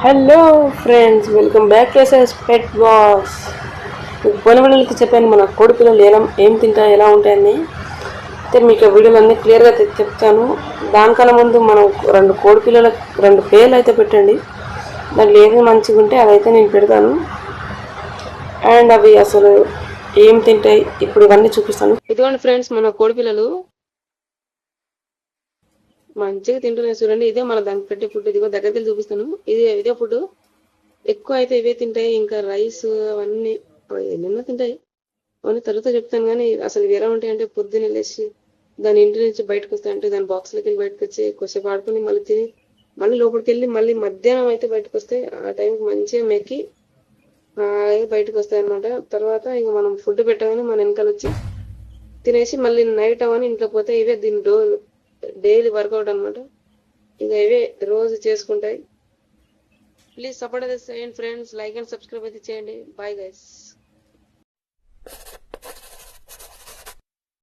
Hello friends, welcome back to SS pet box. పోనబిళ్ళకి చెప్పాను మన కోడి పిల్లలు ఏం తింటాయి, ఎలా ఉంటాయని. అయితే మీకు వీడియోలు అన్నీ క్లియర్గా చెప్తాను. దానికన్నా ముందు మనం రెండు కోడి పిల్లలకు రెండు పేర్లు అయితే పెట్టండి. దాంట్లో ఏది మంచిగా ఉంటే అదైతే నేను పెడతాను. అండ్ అవి అసలు ఏం తింటాయి ఇప్పుడు ఇవన్నీ చూపిస్తాను. ఇదిగోండి ఫ్రెండ్స్, మన కోడి పిల్లలు మంచిగా తింటున్నాయి చూడండి. ఇదే మన దానికి పెట్టే ఫుడ్. ఇదిగో దగ్గరికి చూపిస్తాను. ఇదే ఫుడ్. ఎక్కువ అయితే ఇవే తింటాయి. ఇంకా రైస్ అవన్నీ ఎన్నెన్నో తింటాయి. అవన్నీ తర్వాత చెప్తాను. కానీ అసలు ఇవి ఎలా ఉంటాయంటే పొద్దున్నే లేచి దాని ఇంటి నుంచి బయటకు వస్తాయంటే దాని బాక్స్లోకి వెళ్ళి బయటకు వచ్చి కొద్దిసేపు ఆడుకొని మళ్ళీ తిని మళ్ళీ లోపలికి వెళ్ళి మళ్ళీ మధ్యాహ్నం అయితే బయటకు వస్తాయి. ఆ టైంకి మంచిగా మెక్కి బయటకు వస్తాయి అనమాట. తర్వాత ఇక మనం ఫుడ్ పెట్టగానే మన వెనకాల వచ్చి తినేసి మళ్ళీ నైట్ అవని ఇంట్లో పోతే ఇవే దీని డైలీ వర్కౌట్ అనమాట. ఇక ఇవే రోజు చేసుకుంటాయి. ప్లీజ్ సపోర్ట్ అయితే చేయండి ఫ్రెండ్స్. లైక్ అండ్ సబ్స్క్రైబ్ అయితే చేయండి. Bye guys.